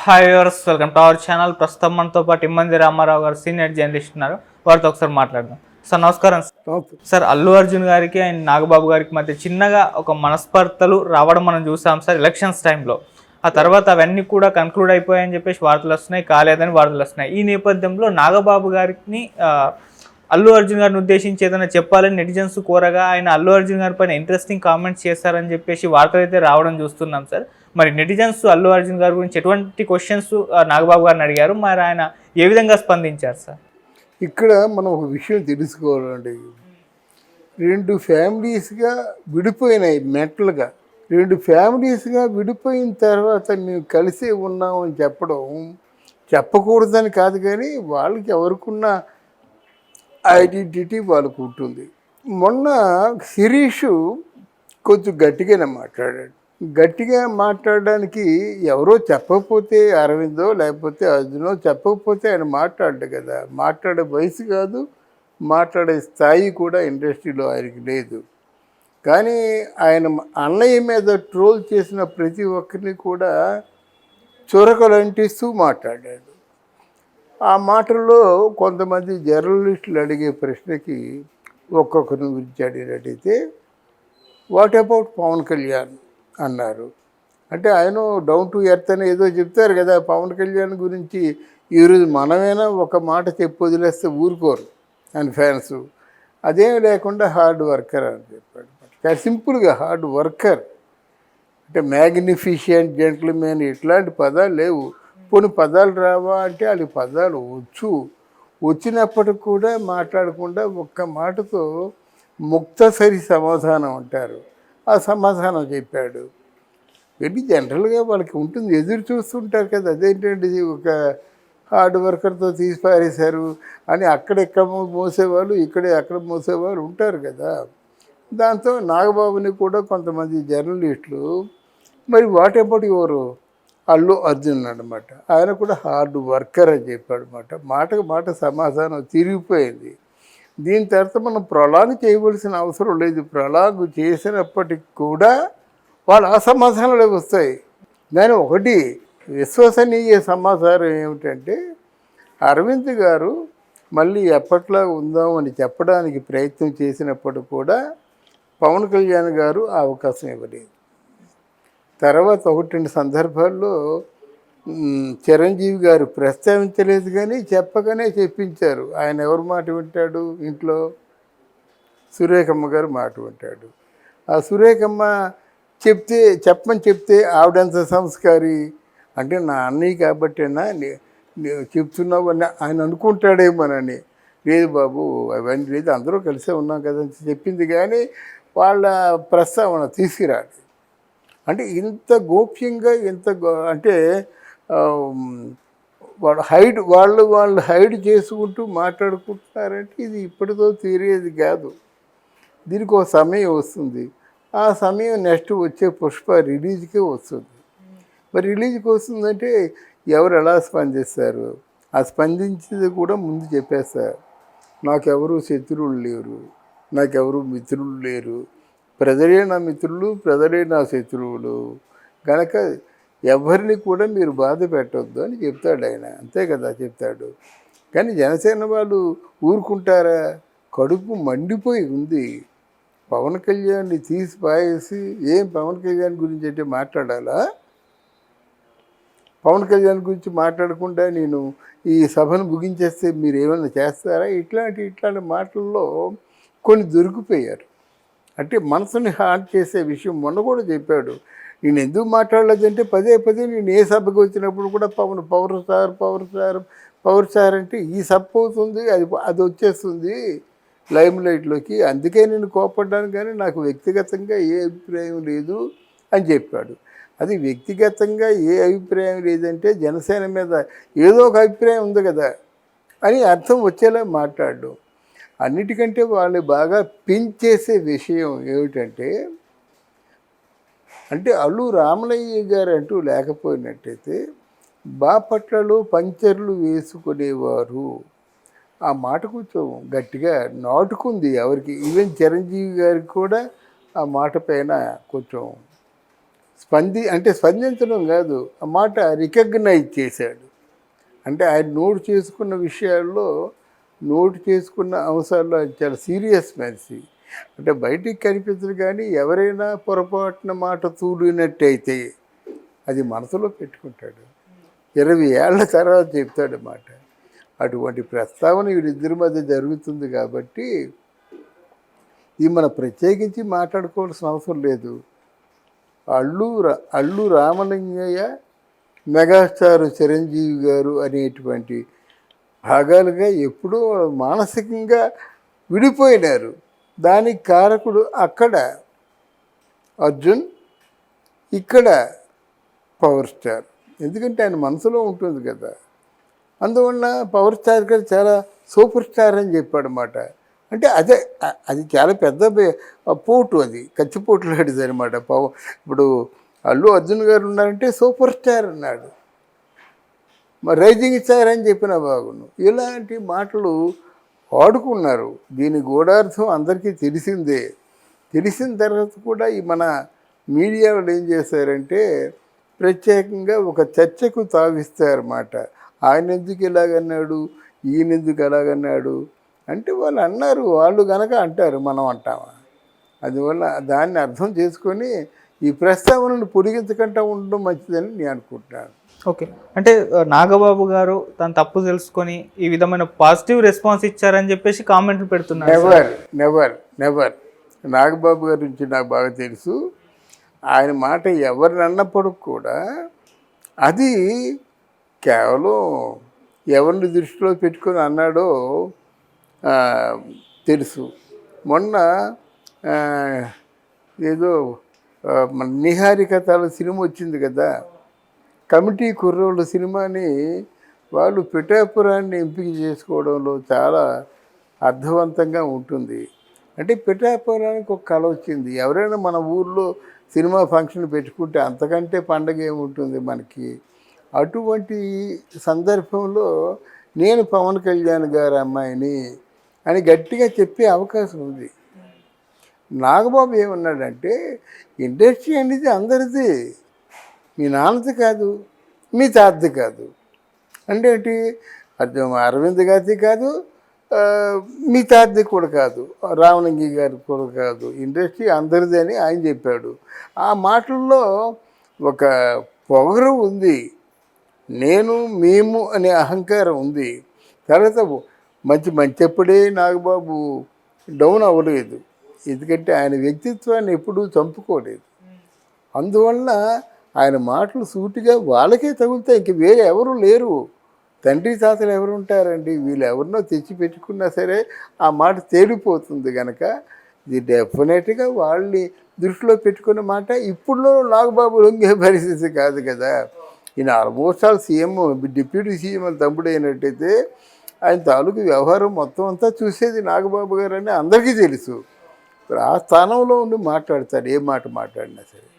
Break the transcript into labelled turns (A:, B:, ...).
A: Hi viewers, welcome to our channel. ప్రస్తుతం మనతో పాటు ఇమ్మంది రామారావు గారు సీనియర్ జర్నలిస్ట్ ఉన్నారు. వారితో ఒకసారి మాట్లాడదాం. సార్ నమస్కారం. సార్, అల్లు అర్జున్ గారికి అండ్ నాగబాబు గారికి మధ్య చిన్నగా ఒక మనస్పర్ధలు రావడం మనం చూసాం సార్ ఎలక్షన్స్ టైంలో. ఆ తర్వాత అవన్నీ కూడా కన్క్లూడ్ అయిపోయాయని చెప్పేసి వార్తలు వస్తున్నాయి, కాలేదని వార్తలు వస్తున్నాయి. ఈ నేపథ్యంలో నాగబాబు గారిని అల్లు అర్జున్ గారిని ఉద్దేశించి ఏదైనా చెప్పాలని నెటిజన్స్ కోరగా ఆయన అల్లు అర్జున్ గారి పైన ఇంట్రెస్టింగ్ కామెంట్స్ చేస్తారని చెప్పేసి వార్తలు అయితే రావడం చూస్తున్నాం సార్. మరి నెటిజన్స్ అల్లు అర్జున్ గారి గురించి ఎటువంటి క్వశ్చన్స్ నాగబాబు గారిని అడిగారు, మరి ఆయన ఏ విధంగా స్పందించారు సార్?
B: ఇక్కడ మనం ఒక విషయం తెలుసుకోవాలండి. రెండు ఫ్యామిలీస్గా విడిపోయినాయి మెంటల్గా. రెండు ఫ్యామిలీస్గా విడిపోయిన తర్వాత మేము కలిసే ఉన్నామని చెప్పకూడదని కాదు, కానీ వాళ్ళకి ఎవరికున్న ఐడెంటిటీ వాళ్ళకు ఉంటుంది. మొన్న శిరీష్ కొంచెం గట్టిగానే మాట్లాడాడు. గట్టిగా మాట్లాడడానికి ఎవరో చెప్పకపోతే, అరవిందో లేకపోతే అర్జునో చెప్పకపోతే ఆయన మాట్లాడు కదా. మాట్లాడే వయసు కాదు, మాట్లాడే స్థాయి కూడా ఇండస్ట్రీలో ఆయనకి లేదు. కానీ ఆయన అన్నయ్య మీద ట్రోల్ చేసిన ప్రతి ఒక్కరిని కూడా చురకలు అంటిస్తూ మాట్లాడాడు. ఆ మాటల్లో కొంతమంది జర్నలిస్టులు అడిగే ప్రశ్నకి ఒక్కొక్కరిని గురించి అడిగినట్టయితే, వాట్ అబౌట్ పవన్ కళ్యాణ్ అన్నారు. అంటే ఆయన డౌన్ టు ఎర్త్ అని ఏదో చెప్తారు కదా. పవన్ కళ్యాణ్ గురించి ఈరోజు మనమైనా ఒక మాట చెప్పి వదిలేస్తే ఊరుకోరు అని ఫ్యాన్స్. అదేం లేకుండా హార్డ్ వర్కర్ అని చెప్పాడు. సింపుల్గా హార్డ్ వర్కర్ అంటే మ్యాగ్నిఫిషియంట్, జెంట్ల్మెన్ ఇట్లాంటి పదాలు లేవు. కొన్ని పదాలు రావా అంటే వాళ్ళకి పదాలు వచ్చినప్పటికి కూడా మాట్లాడకుండా ఒక్క మాటతో ముక్తసరి సమాధానం అంటారు. ఆ సమాధానం చెప్పాడు. వెళ్ళి జనరల్గా వాళ్ళకి ఉంటుంది, ఎదురు చూస్తుంటారు కదా. అదేంటండి ఒక హార్డ్ వర్కర్తో తీసి పారేశారు అని అక్కడెక్కడ మోసేవాళ్ళు, అక్కడ మోసేవాళ్ళు ఉంటారు కదా. దాంతో నాగబాబుని కూడా కొంతమంది జర్నలిస్టులు మరి వాట్ అబౌట్ ఎవరు అల్లు అర్జున్ అనమాట. ఆయన కూడా హార్డ్ వర్కర్ అని చెప్పాడు అనమాట. మాటకు మాట సమాధానం తిరిగిపోయింది. దీని తర్వాత మనం ప్రొలాంగ్ చేయవలసిన అవసరం లేదు. ప్రొలాంగ్ చేసినప్పటికి కూడా వాళ్ళు ఆ సమాధానాలు వస్తాయి. కానీ ఒకటి విశ్వసనీయ సమాచారం ఏమిటంటే, అరవింద్ గారు మళ్ళీ ఎప్పట్లా ఉందామని చెప్పడానికి ప్రయత్నం చేసినప్పుడు కూడా పవన్ కళ్యాణ్ గారు ఆ అవకాశం ఇవ్వలేదు. తర్వాత 1-2 సందర్భాల్లో చిరంజీవి గారు ప్రస్తావించలేదు, కానీ చెప్పగానే చెప్పించారు. ఆయన ఎవరి మాట వింటాడు ఇంట్లో? సురేఖమ్మ గారు మాట వింటాడు. ఆ సురేఖమ్మ చెప్పమని చెప్తే ఆవిడంత సంస్కారి అంటే నా అన్నయ్య కాబట్టేనా చెప్తున్నావు అని ఆయన అనుకుంటాడేమోనని. లేదు బాబు, అవన్నీ లేదు, అందరూ కలిసే ఉన్నాం కదా అని చెప్పింది, కానీ వాళ్ళ ప్రస్తావన తీసుకురాడు. అంటే ఇంత గోప్యంగా అంటే వాళ్ళు హైడ్ చేసుకుంటూ మాట్లాడుకుంటున్నారంటే ఇది ఇప్పటితో తీరేది కాదు. దీనికి ఒక సమయం వస్తుంది. ఆ సమయం నెక్స్ట్ వచ్చే పుష్ప రిలీజ్కే వస్తుంది. మరి రిలీజ్కి వస్తుందంటే ఎవరు ఎలా స్పందిస్తారు? ఆ స్పందించేది కూడా ముందు చెప్పేస్తారు. నాకెవరు శత్రువులు లేరు, నాకెవరు మిత్రులు లేరు, ప్రజలే నా మిత్రులు, ప్రజలే నా శత్రువులు, కనుక ఎవరిని కూడా మీరు బాధ పెట్టవద్దు అని చెప్తాడు ఆయన. అంతే కదా చెప్తాడు. కానీ జనసేన వాళ్ళు ఊరుకుంటారా? కడుపు మండిపోయి ఉంది. పవన్ కళ్యాణ్ని తీసి పాయేసి పవన్ కళ్యాణ్ గురించి అంటే మాట్లాడాలా? పవన్ కళ్యాణ్ గురించి మాట్లాడకుండా నేను ఈ సభను ముగించేస్తే మీరు ఏమైనా చేస్తారా? ఇట్లాంటి మాటల్లో కొన్ని దొరికిపోయారు. అంటే మనసుని హార్ట్ చేసే విషయం మొన్న కూడా చెప్పాడు. నేను ఎందుకు మాట్లాడలేదంటే పదే నేను ఏ సభకు వచ్చినప్పుడు కూడా పవర్ స్టార్ అంటే ఈ సభ అవుతుంది, అది వచ్చేస్తుంది లైమ్ లైట్లోకి, అందుకే నేను కోపడ్డాను, కానీ నాకు వ్యక్తిగతంగా ఏ అభిప్రాయం లేదు అని చెప్పాడు. అది వ్యక్తిగతంగా ఏ అభిప్రాయం లేదంటే జనసేన మీద ఏదో ఒక అభిప్రాయం ఉంది కదా అని అర్థం వచ్చేలా మాట్లాడు. అన్నిటికంటే వాళ్ళు బాగా పెంచేసే విషయం ఏమిటంటే, అంటే అల్లు రామలయ్య గారు అంటూ లేకపోయినట్టయితే బాపట్లలో పంచర్లు వేసుకునేవారు. ఆ మాట కొంచెం గట్టిగా నాటుకుంది ఎవరికి. ఈవెన్ చిరంజీవి గారికి కూడా ఆ మాట పైన కొంచెం స్పందించడం కాదు, ఆ మాట రికగ్నైజ్ చేశాడు. అంటే ఆయన నోటు చేసుకున్న అంశాల్లో ఆయన చాలా సీరియస్ మనిషి. అంటే బయటికి కనిపించదు, కానీ ఎవరైనా పొరపాటున మాట తూడినట్టయితే అది మనసులో పెట్టుకుంటాడు. 20 ఏళ్ల తర్వాత చెప్తాడు మాట. అటువంటి ప్రస్తావన వీరిద్దరి మధ్య జరుగుతుంది కాబట్టి ఇది మనం ప్రత్యేకించి మాట్లాడుకోవాల్సిన అవసరం లేదు. అల్లు రామలింగయ్య, మెగాస్టార్ చిరంజీవి గారు అనేటువంటి భాగాలుగా ఎప్పుడో మానసికంగా విడిపోయినారు. దానికి కారకుడు అక్కడ అర్జున్, ఇక్కడ పవర్ స్టార్. ఎందుకంటే ఆయన మనసులో ఉంటుంది కదా. అందువల్ల పవర్ స్టార్ గారు చాలా సూపర్ స్టార్ అని చెప్పాడనమాట. అంటే అది చాలా పెద్ద పోటు, అది కచ్చిపోటు లాంటిది అనమాట. ఇప్పుడు అల్లు అర్జున్ గారు ఉన్నారంటే సూపర్ స్టార్ అన్నాడు, మరి రైజింగ్ స్టార్ అని చెప్పిన బాగును. ఇలాంటి మాటలు వాడుకున్నారు. దీని గూఢార్థం అందరికీ తెలిసిందే. తెలిసిన తర్వాత కూడా ఈ మన మీడియా వాళ్ళు ఏం చేశారంటే ప్రత్యేకంగా ఒక చర్చకు తావిస్తారన్నమాట. ఆయన ఎందుకు ఇలాగన్నాడు, ఈయన ఎందుకు అలాగన్నాడు అంటే వాళ్ళు అన్నారు, వాళ్ళు గనక అంటారు, మనం అంటామా? అందువల్ల దాన్ని అర్థం చేసుకొని ఈ ప్రస్తావనను పొడిగించకుండా ఉండడం మంచిదని నేను అనుకుంటున్నాను.
A: ఓకే, అంటే నాగబాబు గారు తన తప్పు తెలుసుకొని ఈ విధమైన పాజిటివ్ రెస్పాన్స్ ఇచ్చారని చెప్పేసి కామెంట్లు పెడుతున్నారు.
B: నెవర్ నాగబాబు గారి గురించి నాకు బాగా తెలుసు. ఆయన మాట ఎవరిని అన్నప్పుడు కూడా అది కేవలం ఎవరిని దృష్టిలో పెట్టుకొని అన్నాడో తెలుసు. మొన్న ఏదో మన నిహారిక తాల సినిమా వచ్చింది కదా, కమిటీ కుర్రోళ్ళ సినిమాని వాళ్ళు పిఠాపురాన్ని ఎంపిక చేసుకోవడంలో చాలా అర్థవంతంగా ఉంటుంది. అంటే పిఠాపురానికి ఒక కళ వచ్చింది. ఎవరైనా మన ఊర్లో సినిమా ఫంక్షన్ పెట్టుకుంటే అంతకంటే పండగ ఏముంటుంది మనకి. అటువంటి సందర్భంలో నేను పవన్ కళ్యాణ్ గారి అమ్మాయిని అని గట్టిగా చెప్పే అవకాశం ఉంది. నాగబాబు ఏమన్నాడంటే ఇండస్ట్రీ అనేది అందరిది, మీ నాన్నది కాదు, మీ తాతది కాదు. అంటే ఏంటి, అది అరవింద్ గారిది కాదు, మీ తాతది కూడా కాదు, రామలింగి గారి కూడా కాదు, ఇండస్ట్రీ అందరిది అని ఆయన చెప్పాడు. ఆ మాటల్లో ఒక పొగరు ఉంది, నేను మేము అనే అహంకారం ఉంది. తర్వాత మంచి ఎప్పుడే నాగబాబు డౌన్ అవ్వలేదు, ఎందుకంటే ఆయన వ్యక్తిత్వాన్ని ఎప్పుడూ చంపుకోలేదు. అందువల్ల ఆయన మాటలు సూటిగా వాళ్ళకే తగులుతాయి, ఇంక వేరే ఎవరు లేరు. తండ్రి తాతలు ఎవరు ఉంటారండి, వీళ్ళు ఎవరినో తెచ్చి పెట్టుకున్నా సరే ఆ మాట తేలిపోతుంది కనుక ఇది డెఫినెట్గా వాళ్ళని దృష్టిలో పెట్టుకున్న మాట. ఇప్పుడులో నాగబాబు లొంగే పరిస్థితి కాదు కదా. ఈయన almost all CM, deputy CM తమ్ముడు అయినట్టయితే ఆయన తాలూకు వ్యవహారం మొత్తం అంతా చూసేది నాగబాబు గారు అని అందరికీ తెలుసు. ఆ స్థానంలో ఉండి మాట్లాడతాడు, ఏ మాట మాట్లాడినా సరే.